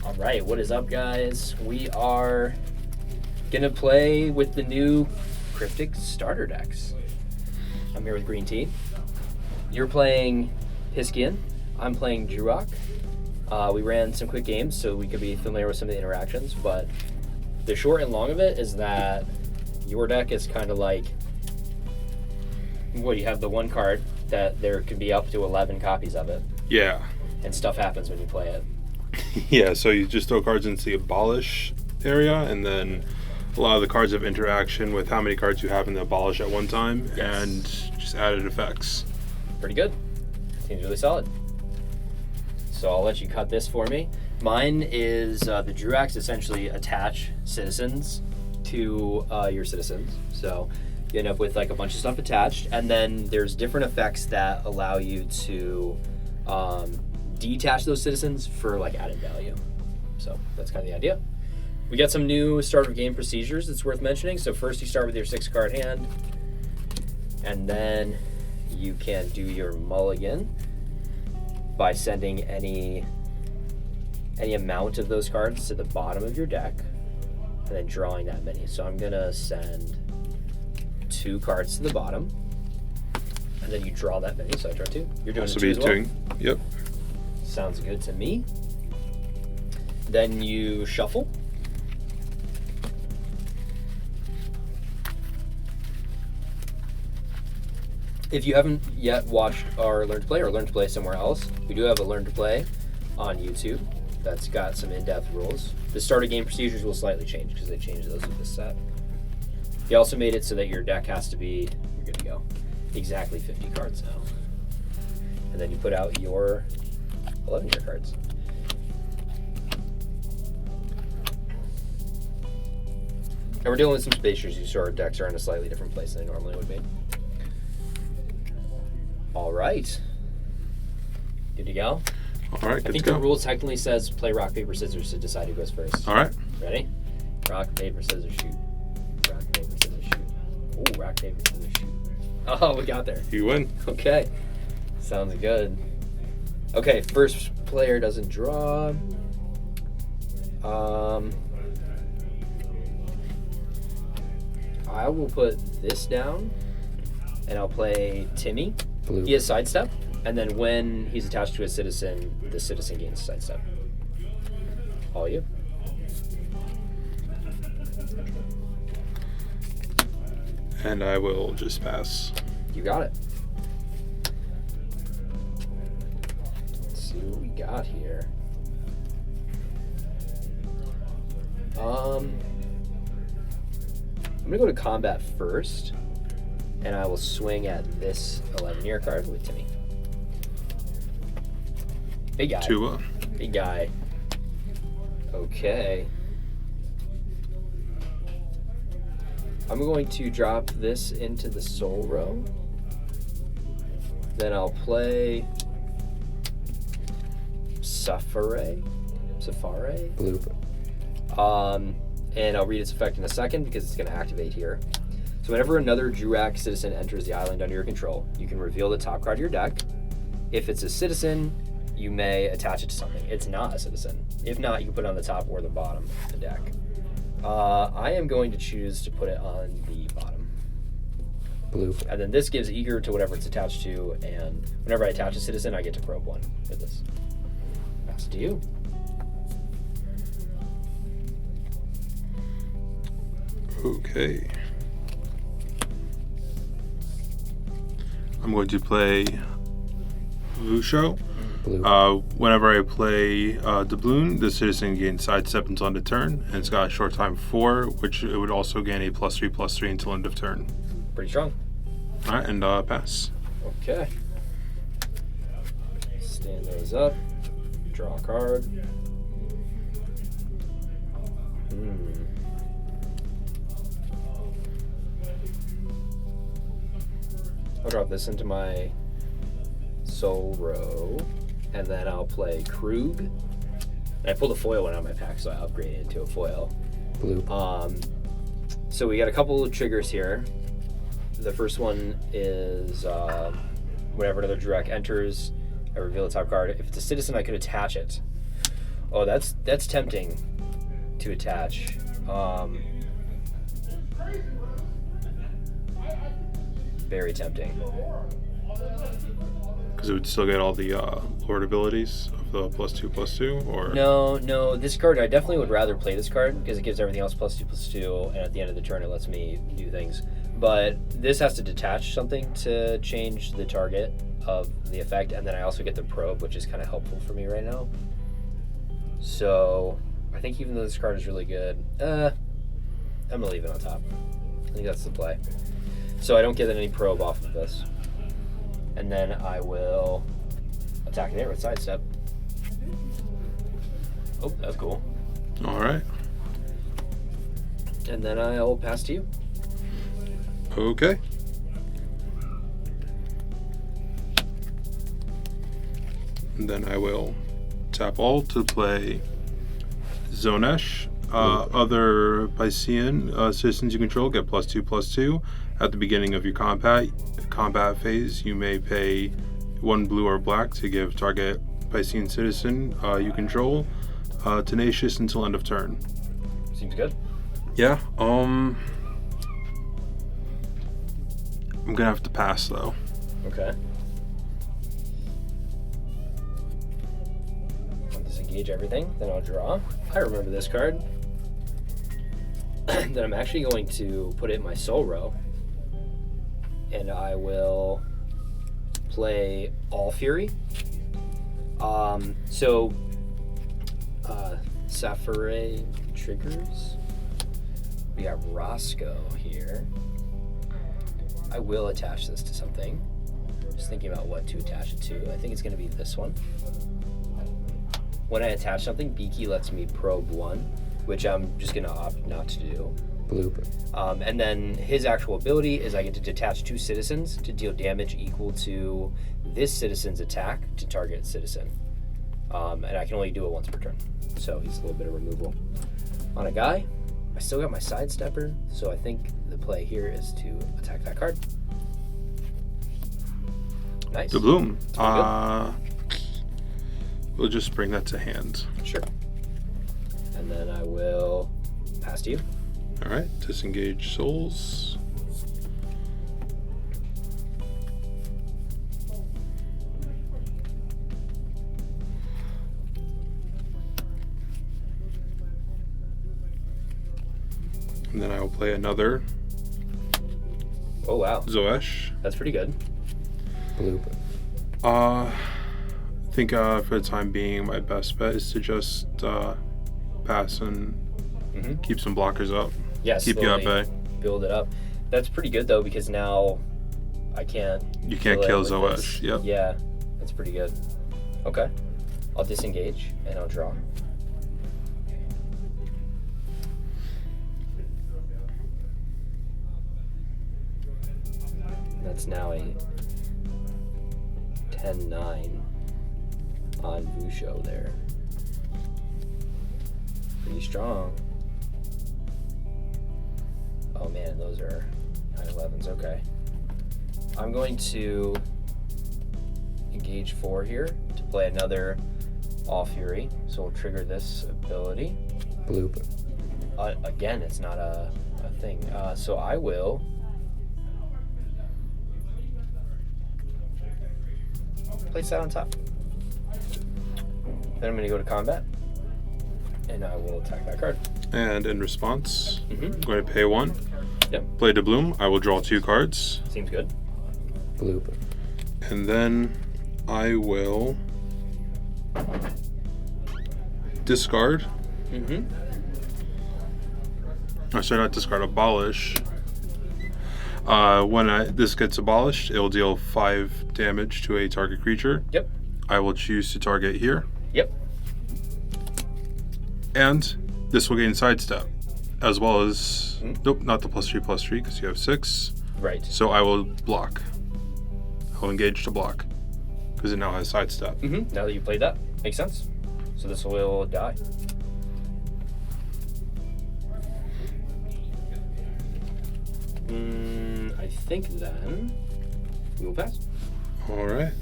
All right, what is up, guys? We are gonna play with the new Kryptik starter decks. I'm here with Green Tea. You're playing Piscean. I'm playing Druac. We ran some quick games so we could be familiar with some of the interactions, but the short and long of it is that your deck is kind of like, you have the one card that there can be up to 11 copies of it. Yeah. And stuff happens when you play it. Yeah, so you just throw cards into the abolish area, and then a lot of the cards have interaction with how many cards you have in the abolish at one time, Yes. and just added effects. Pretty good. Seems really solid. So I'll let you cut this for me. Mine is the Druacs essentially attach citizens to your citizens. So you end up with like a bunch of stuff attached, and then there's different effects that allow you to detach those citizens for like added value. So that's kind of the idea. We got some new start of game procedures that's worth mentioning. So first you start with your 6-card hand, and then you can do your mulligan by sending any amount of those cards to the bottom of your deck and then drawing that many. So I'm gonna send 2 cards to the bottom, and then you draw that many. So I draw 2. You're doing Also 2 as well? Yep. Sounds good to me. Then you shuffle. If you haven't yet watched our Learn to Play or Learn to Play somewhere else, we do have a Learn to Play on YouTube that's got some in-depth rules. The starter game procedures will slightly change because they changed those with this set. They also made it so that your deck has to be, you're good to go, exactly 50 cards now. And then you put out your 11-year cards. And we're dealing with some space issues, so our decks are in a slightly different place than they normally would be. All right. Good to go? All right, I think the rule technically says play rock, paper, scissors to decide who goes first. All right. Ready? Rock, paper, scissors, shoot. Rock, paper, scissors, shoot. Ooh, rock, paper, scissors, shoot. Oh, we got there. You win. Okay. Sounds good. Okay, first player doesn't draw. I will put this down, and I'll play Timmy. Blue. He has sidestep, and then when he's attached to a citizen, the citizen gains sidestep. All you. And I will just pass. You got it. Let's see what we got here. I'm gonna go to combat first, and I will swing at this 11-year card with Timmy. Big guy. Tua. Big guy. Okay. I'm going to drop this into the soul row. Then I'll play Safari. Blue. And I'll read its effect in a second because it's going to activate here. So whenever another Druac citizen enters the island under your control, you can reveal the top card of your deck. If it's a citizen, you may attach it to something. It's not a citizen. If not, you can put it on the top or the bottom of the deck. I am going to choose to put it on the bottom. Blue. And then this gives eager to whatever it's attached to, and whenever I attach a citizen, I get to probe 1 with this. Pass it to you. Okay. I'm going to play Vusho. Blue. Whenever I play Doubloon, the citizen gains sidestep until end of turn, and it's got a short time 4, which it would also gain a +3/+3 until end of turn. Pretty strong. All right, and pass. Okay. Stand those up. Draw a card. I'll drop this into my soul row, and then I'll play Krug. And I pulled a foil one out of my pack, so I upgraded it to a foil. Blue. So we got a couple of triggers here. The first one is whenever another Druac enters, I reveal the top card. If it's a citizen, I could attach it. Oh, that's tempting to attach. Very tempting. Because it would still get all the Lord abilities of the +2/+2, or No. This card, I definitely would rather play this card because it gives everything else +2/+2, and at the end of the turn, it lets me do things. But this has to detach something to change the target of the effect, and then I also get the probe, which is kind of helpful for me right now. So I think even though this card is really good, I'm gonna leave it on top. I think that's the play. So I don't get any probe off of this. And then I will attack there with sidestep. Oh, that's cool. all right. And then I'll pass to you. Okay. And then I will tap all to play Zonesh. Other Piscean citizens you control get +2/+2. At the beginning of your combat phase, you may pay 1 blue or black to give target Piscean citizen you control tenacious until end of turn. Seems good. Yeah. I'm gonna have to pass though. Okay. I'll disengage everything, then I'll draw. I remember this card. Then I'm actually going to put it in my soul row. And I will play All Fury. Sapphire triggers. We got Roscoe here. I will attach this to something. Just thinking about what to attach it to. I think it's going to be this one. When I attach something, Beaky lets me probe 1, which I'm just going to opt not to do. Blue. And then his actual ability is I get to detach 2 citizens to deal damage equal to this citizen's attack to target citizen. And I can only do it once per turn. So he's a little bit of removal. On a guy, I still got my sidestepper, so I think the play here is to attack that card. Nice. The bloom. Pretty We'll just bring that to hand. Sure. And then I will pass to you. All right. Disengage souls. And then I will play another Oh, wow. Zoesh. That's pretty good. Blue. I think for the time being, my best bet is to just pass and keep some blockers up. Yeah, Keep you at bay. Build it up. That's pretty good, though, because now I can't... You can't kill Zoesh. Yep. Yeah, that's pretty good. Okay. I'll disengage, and I'll draw. That's now a 10-9 on Vusho there. Pretty strong. Oh man, those are 9/11s. Okay. I'm going to engage 4 here to play another All Fury. So we'll trigger this ability. Blue. Again, it's not a thing. So I will place that on top. Then I'm going to go to combat, and I will attack that card. And in response, Mm-hmm. I'm going to pay 1. Yep. Play to bloom. I will draw 2 cards. Seems good. Blue. And then I will discard. Mm-hmm. Or sorry, not discard, abolish. When this gets abolished, it will deal 5 damage to a target creature. Yep. I will choose to target here. Yep. And this will gain sidestep, as well as... Nope, not the +3/+3, because you have 6. Right. So I will block. I will engage to block, because it now has sidestep. Mm-hmm. Now that you played that, makes sense. So this will die. I think then we will pass. All right.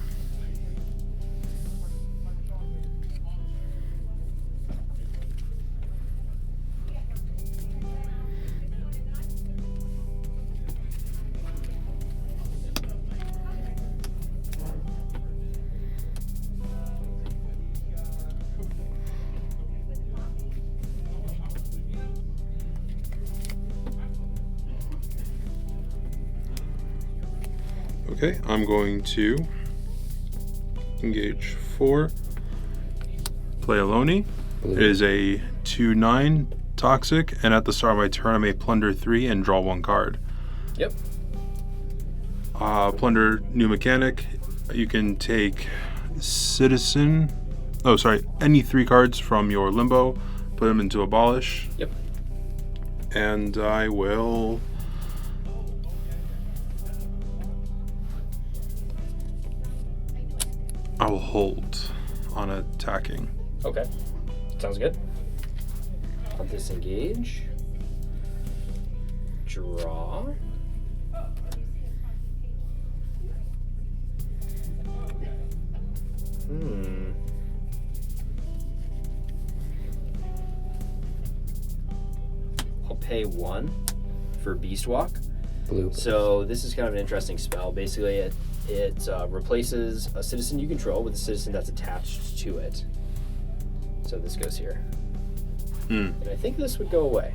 Okay, I'm going to engage 4. Play a Loney. Blue. It is a 2/9 toxic, and at the start of my turn, I may plunder 3 and draw 1 card. Yep. Plunder, new mechanic. You can take citizen. Oh, sorry. Any 3 cards from your limbo, put them into abolish. Yep. And I will. I will hold on attacking. Okay. Sounds good. I'll disengage. Draw. I'll pay 1 for Beast Walk. Blue. So this is kind of an interesting spell. Basically, it replaces a citizen you control with a citizen that's attached to it. So this goes here. And I think this would go away.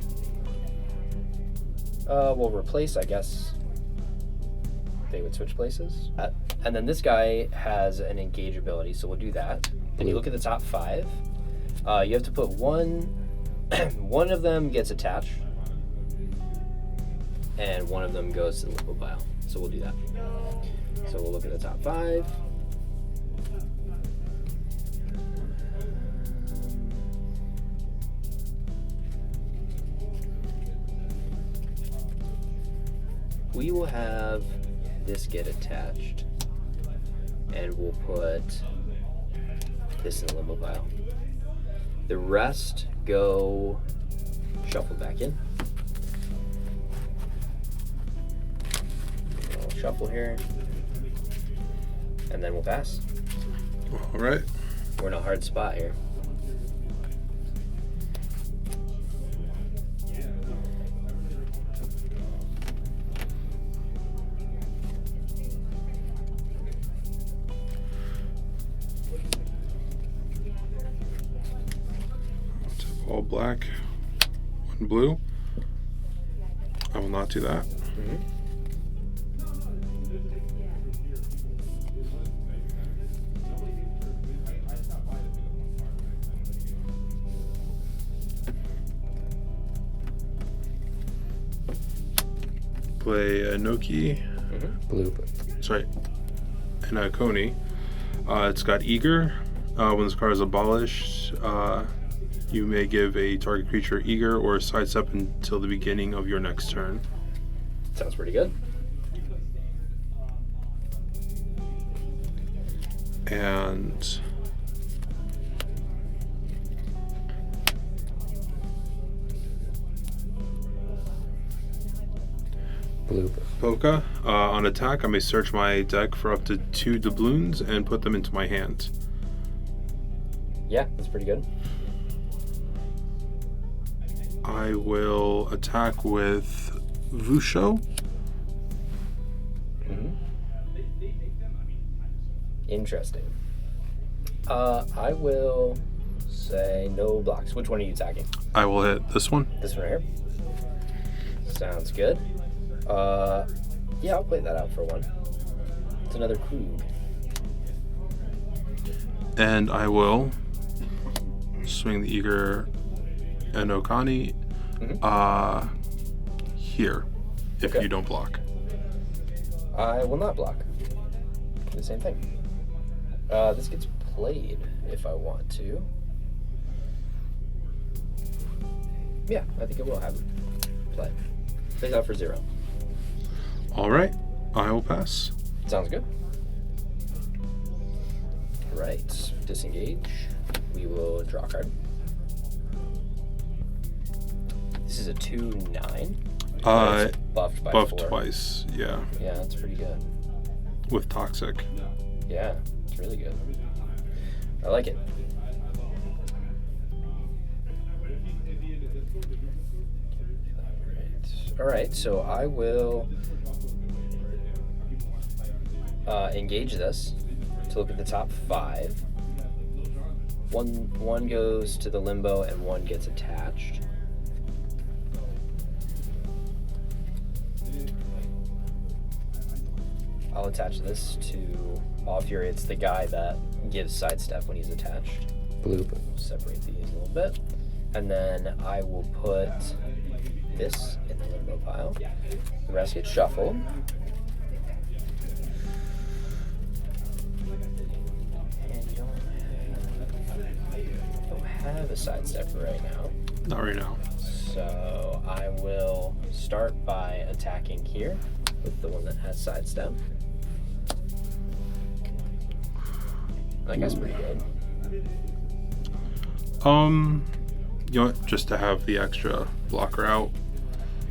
We'll replace, I guess. They would switch places. And then this guy has an engage ability, so we'll do that. And you look at the top 5. You have to put one. One of them gets attached, and one of them goes to the limbo pile. So we'll do that. So we'll look at the top 5. We will have this get attached, and we'll put this in the limbo pile. The rest go shuffle back in. I'll shuffle here, and then we'll pass. All right. We're in a hard spot here. All black, 1 blue. I will not do that. Play a Noki. Blue. Sorry, and a Coney. It's got Eager. When this card is abolished, you may give a target creature Eager or sidestep until the beginning of your next turn. Sounds pretty good. And Blue. Polka. On attack, I may search my deck for up to 2 doubloons and put them into my hand. Yeah, that's pretty good. I will attack with Vusho. Interesting. I will say no blocks. Which one are you attacking? I will hit this one. This one right here. Sounds good. Yeah, I'll play that out for 1. It's another Krug. And I will swing the Eager and Okani here, if Okay. you don't block. I will not block. Do the same thing. This gets played if I want to. Yeah, I think it will have play. Plays out for 0. All right, I will pass. Sounds good. Right, disengage. We will draw a card. This is a 2/9. It's buffed by Buffed 4. twice, yeah, Yeah, that's pretty good. with Toxic. Yeah, it's really good. I like it. All right, so I will engage this to look at the top 5. One goes to the limbo and 1 gets attached. I'll attach this to All Fury. It's the guy that gives sidestep when he's attached. Bloop. Separate these a little bit. And then I will put this in the limbo pile. The rest gets shuffled. And you don't have a sidestep right now. Not right now. So I will start by attacking here with the one that has sidestep. I think that's pretty good. You know what? Just to have the extra blocker out,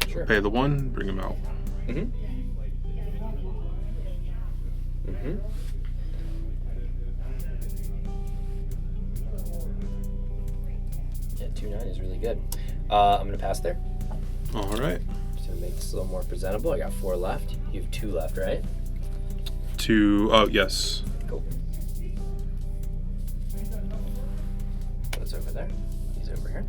Sure. pay the 1, bring him out. Mm-hmm. Mm-hmm. Yeah, 2-9 is really good. I'm gonna pass there. All right. Just to make this a little more presentable. I got 4 left. You have 2 left, right? 2. Oh, yes. Cool. Those over there. These over here.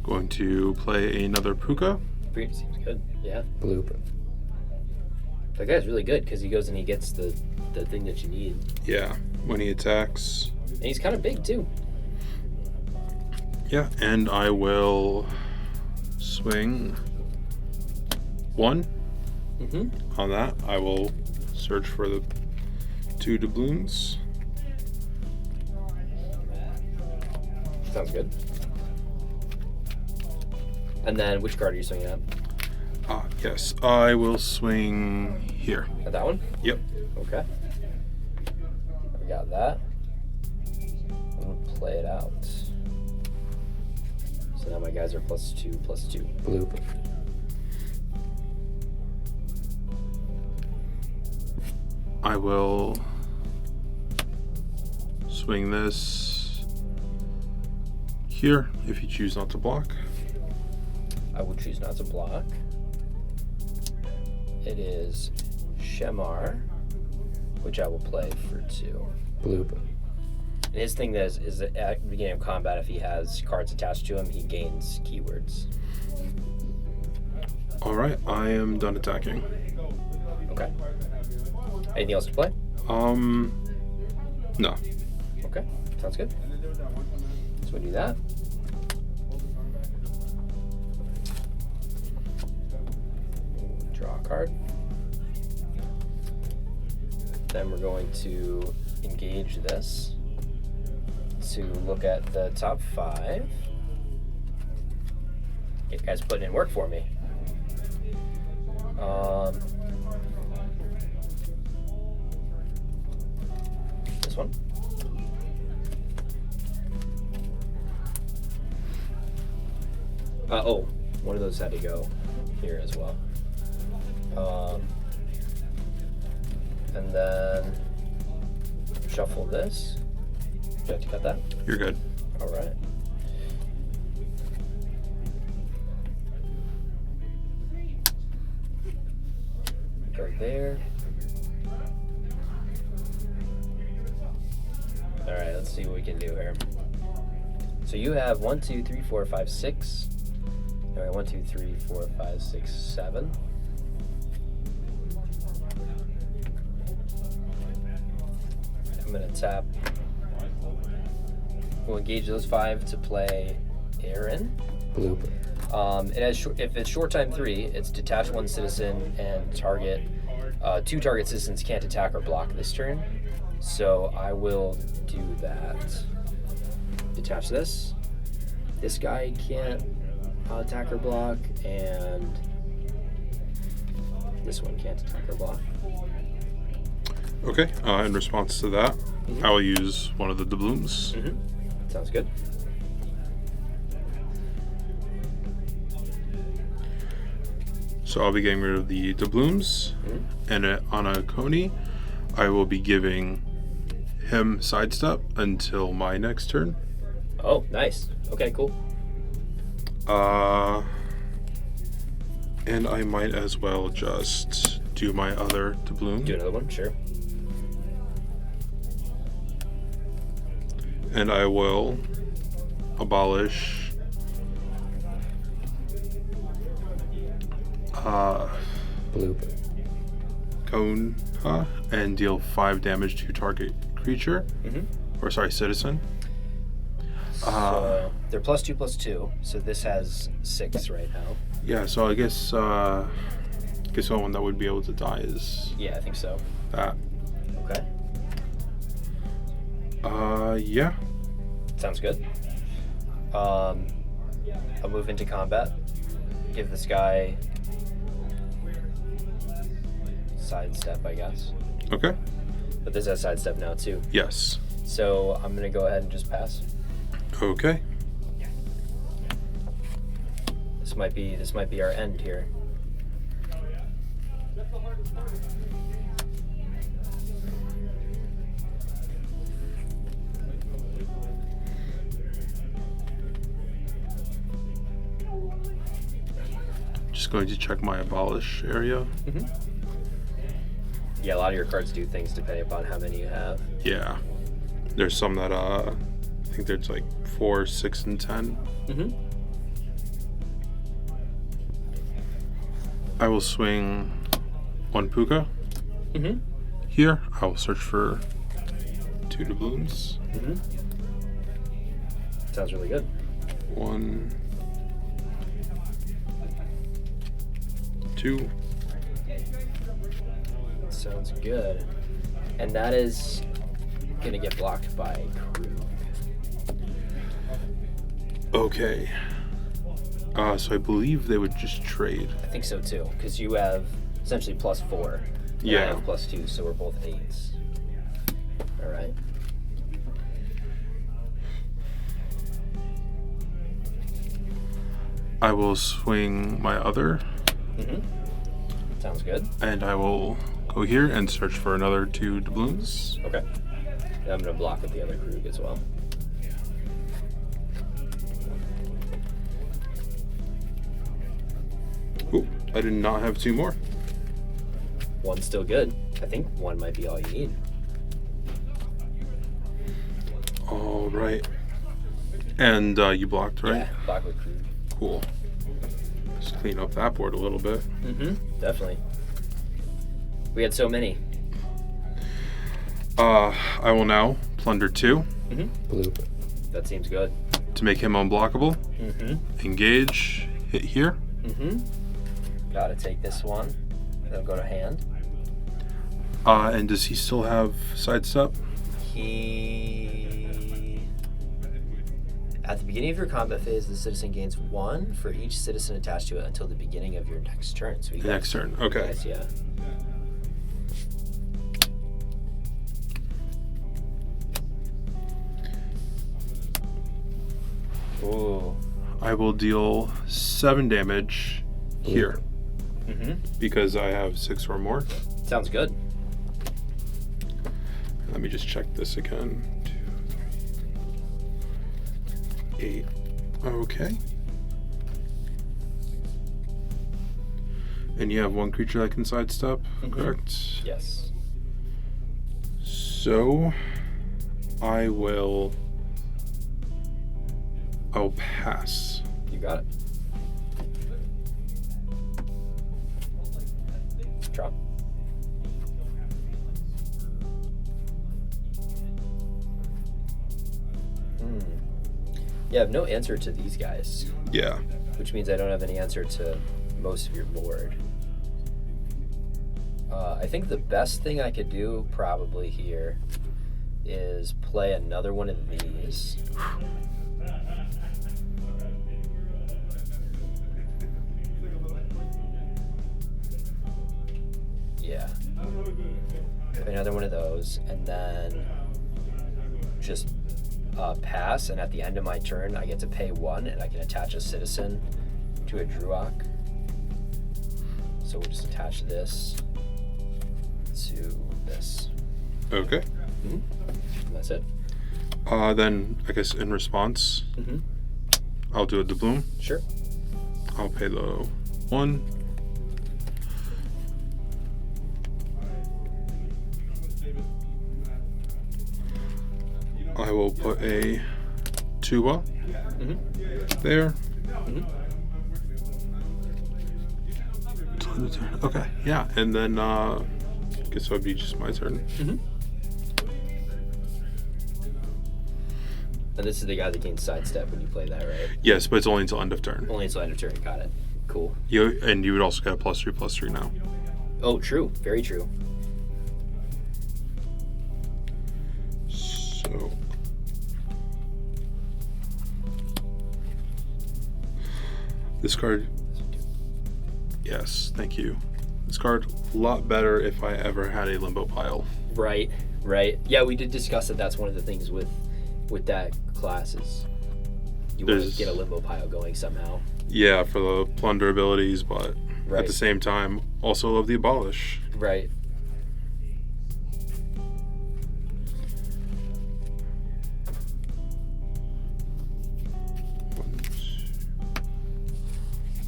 Going to play another Puka. Seems good. Yeah. Bloop. That guy's really good because he goes and he gets the thing that you need. Yeah. When he attacks. And he's kind of big too. Yeah. And I will swing 1 Mm-hmm. on that. I will search for the 2 doubloons. Sounds good. And then which card are you swinging at? Yes. I will swing here. At that one? Yep. Okay. We got that. I'm gonna play it out. So now my guys are +2, +2. Bloop. I will swing this here if you choose not to block. I will choose not to block. It is Shemar, which I will play for 2. Bloop. And his thing is that at the beginning of combat, if he has cards attached to him, he gains keywords. All right, I am done attacking. Okay. Anything else to play? No. Okay, sounds good. So we do that. Draw a card. Then we're going to engage this to look at the top 5. You guys putting in work for me. This one. Oh, one of those had to go here as well. And then shuffle this. Do you have to cut that? You're good. All right. Go there. All right, let's see what we can do here. So you have 1, 2, 3, 4, 5, 6. All right, 1, 2, 3, 4, 5, 6, 7. I'm gonna tap. We'll engage those 5 to play Aaron. Bloop. It has if it's short time 3, it's detach 1 citizen and target 2 target citizens can't attack or block this turn. So I will do that. Detach this. This guy can't attack or block, and this one can't attack or block. Okay. In response to that, I will use one of the doubloons. Sounds good. So I'll be getting rid of the doubloons, and on a Coney, I will be giving him sidestep until my next turn. Oh, nice. Okay, cool. And I might as well just do my other doubloon. Do another one, sure. And I will abolish Bloop. Cone and deal 5 damage to target creature. Or sorry, citizen. So they're +2/+2, so this has 6 right now. Yeah, so I guess the only one that would be able to die is Yeah, I think so. that. Okay. Yeah. Sounds good. I'll move into combat. Give this guy sidestep, I guess. Okay. But this has sidestep now too. Yes. So I'm gonna go ahead and just pass. Okay. This might be our end here. Just going to check my abolish area. Yeah, a lot of your cards do things depending upon how many you have. Yeah. There's some that I think there's like 4, 6, and 10. I will swing 1 puka. Here, I will search for 2 doubloons. Sounds really good. 1, 2. Sounds good. And that is gonna get blocked by Krug. Okay. So I believe they would just trade. I think so too, because you have essentially +4. And I Yeah. have +2, so we're both 8s. All right. I will swing my other, Sounds good. and I will go here and search for another 2 doubloons. Okay. And I'm gonna block with the other Krug as well. Ooh, I did not have 2 more. One's still good. I think 1 might be all you need. All right. And you blocked, right? Yeah, block with Krug. Cool. Just clean up that board a little bit. Definitely. We had so many. I will now plunder 2 Bloop. That seems good. to make him unblockable. Engage, hit here. Gotta take this one. That'll go to hand. And does he still have sidestep? At the beginning of your combat phase, the citizen gains 1 for each citizen attached to it until the beginning of your next turn. So you guys, Next turn. Okay. guys, yeah. Ooh. I will deal 7 damage here because I have 6 or more. Sounds good. Let me just check this again. 2, 3, 8. Okay. And you have 1 creature that can sidestep, correct? Yes. So I'll pass. You got it. Drop. Yeah, I have no answer to these guys, Yeah. which means I don't have any answer to most of your board. I think the best thing I could do probably here is play another one of these. Yeah. Another one of those, and then just pass, and at the end of my turn, I get to pay 1, and I can attach a citizen to a Druac. So we'll just attach this to this. Okay. And that's it. Then I guess in response, I'll do a doubloon. Sure. I'll pay the 1. I will put a tuba there. Okay, yeah, and then guess it would be just my turn. Mm-hmm. And this is the guy that gains sidestep when you play that, right? Yes, but it's only until end of turn. Only until end of turn. Got it. Cool. You would also get a +3/+3 now. Oh, true. Very true. So this card. Yes, thank you. This card a lot better if I ever had a limbo pile. Right. Yeah, we did discuss that. That's one of the things with that class is you want to get a limbo pile going somehow. Yeah, for the plunder abilities, but at the same time, also love the abolish. Right.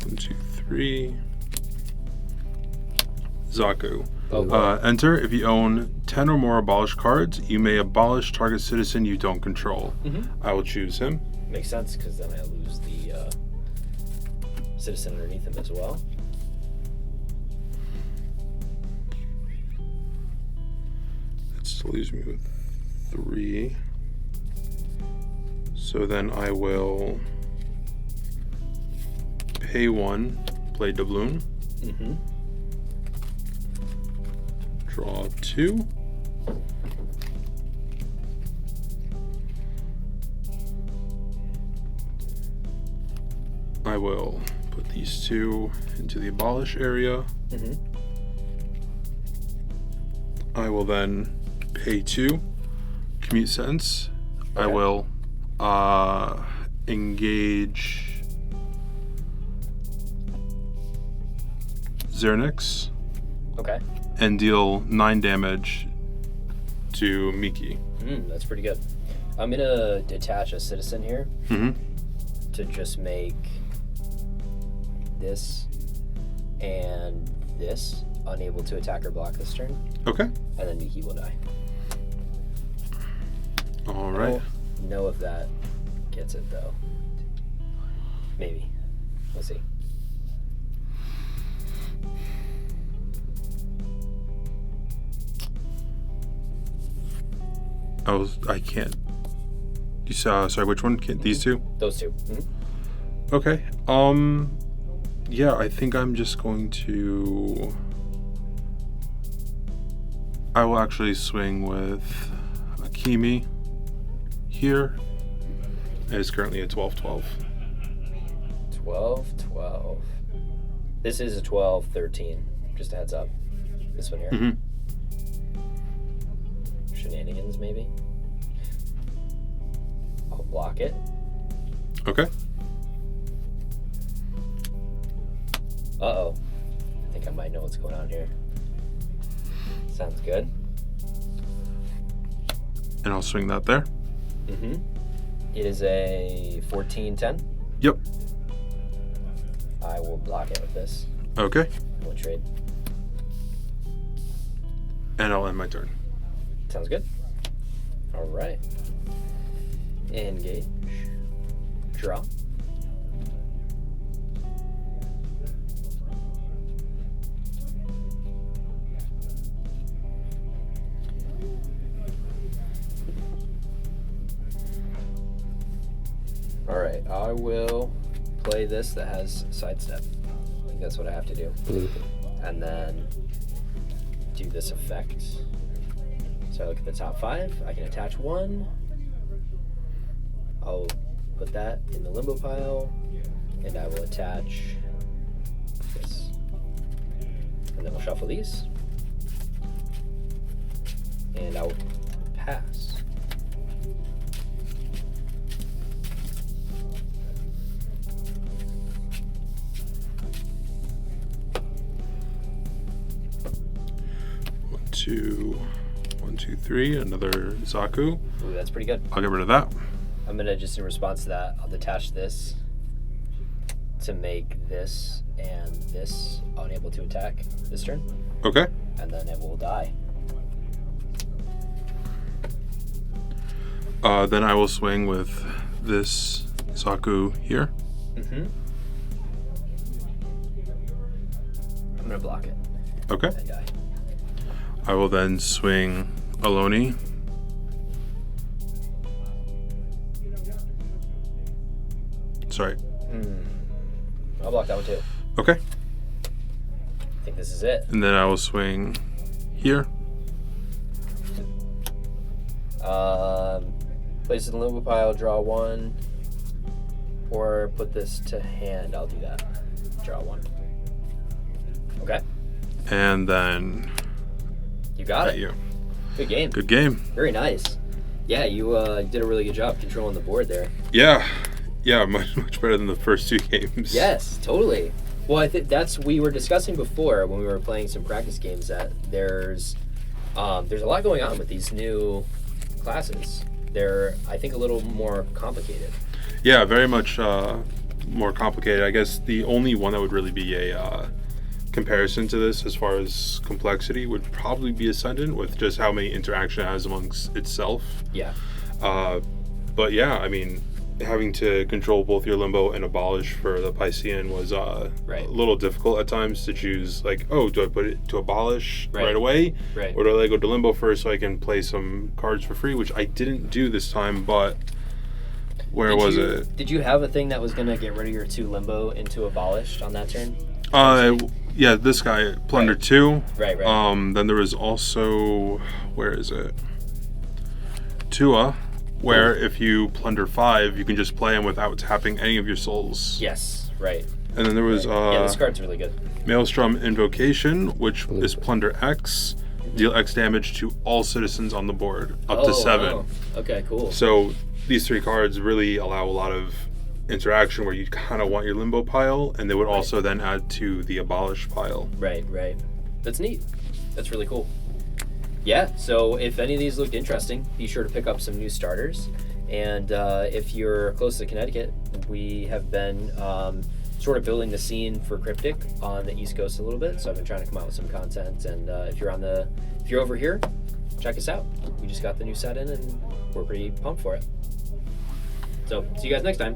One, two, three. Zaku. Oh, Enter. If you own 10 or more abolished cards, you may abolish target citizen you don't control. I will choose him. makes sense because then I lose the citizen underneath him as well. That still leaves me with 3. So then I will pay 1, play doubloon. Draw 2. I will put these 2 into the abolish area. I will then pay 2, commute sentence. I will engage Xernix. Okay. And deal 9 damage to Miki. That's pretty good. I'm gonna detach a citizen here to just make this and this unable to attack or block this turn. Okay. And then Miki will die. All right. I don't know if that gets it though. Maybe. We'll see. I can't. You saw? Sorry, which one? These 2? Those 2. Okay. Yeah, I think I'm just going to. I will actually swing with Akimi here. It is currently a 12/12. 12/12. This is a 12/13. Just a heads up. This one here. Shenanigans, maybe. I'll block it. Okay. Uh-oh. I think I might know what's going on here. Sounds good. And I'll swing that there. It is a 14/10. Yep. I will block it with this. Okay. We'll trade. And I'll end my turn. Sounds good. All right. Engage. Draw. All right. I will play this that has sidestep. I think that's what I have to do. Bloop. And then do this effect. So I look at the top 5. I can attach 1. I'll put that in the limbo pile, and I will attach this. And then we'll shuffle these. And I'll pass. One, two, 3. Another Zaku. Ooh, that's pretty good. I'll get rid of that. I'm gonna just in response to that, I'll detach this to make this and this unable to attack this turn, Okay. and then it will die. Then I will swing with this Zaku here. I'm gonna block it Okay. and die. I will then swing Aloni. Sorry. I'll block that one too. Okay. I think this is it. And then I will swing here. Place it in the limbo pile, draw 1, or put this to hand. I'll do that. Draw 1. Okay. And then You got at it. you. Good game. Good game. Very nice. Yeah, you did a really good job controlling the board there. Yeah. Yeah, much better than the first 2 games. Yes, totally. Well, I think we were discussing before when we were playing some practice games that there's a lot going on with these new classes. They're, I think, a little more complicated. Yeah, very much more complicated. I guess the only one that would really be a comparison to this as far as complexity would probably be Ascendant, with just how many interaction it has amongst itself. Yeah. But yeah, I mean, having to control both your Limbo and Abolish for the Piscean was a little difficult at times to choose, like, oh, do I put it to Abolish right away? Right. Or do I go to Limbo first so I can play some cards for free, which I didn't do this time, but where was it? Did you have a thing that was going to get rid of your 2 Limbo into Abolished on that turn? Yeah, this guy, Plunder 2. Right. Then there was also, where is it? Tua, where if you plunder 5, you can just play him without tapping any of your souls. Yes, right. And then there was yeah, this card's really good. Maelstrom Invocation, which is plunder X, deal X damage to all citizens on the board, up to 7. Wow. Okay, cool. So these 3 cards really allow a lot of interaction where you kind of want your Limbo pile, and they would also then add to the Abolish pile. Right. That's neat. That's really cool. Yeah, so if any of these looked interesting, be sure to pick up some new starters. And if you're close to Connecticut, we have been sort of building the scene for Kryptik on the East Coast a little bit. So I've been trying to come out with some content. And if you're over here, check us out. We just got the new set in, and we're pretty pumped for it. So see you guys next time.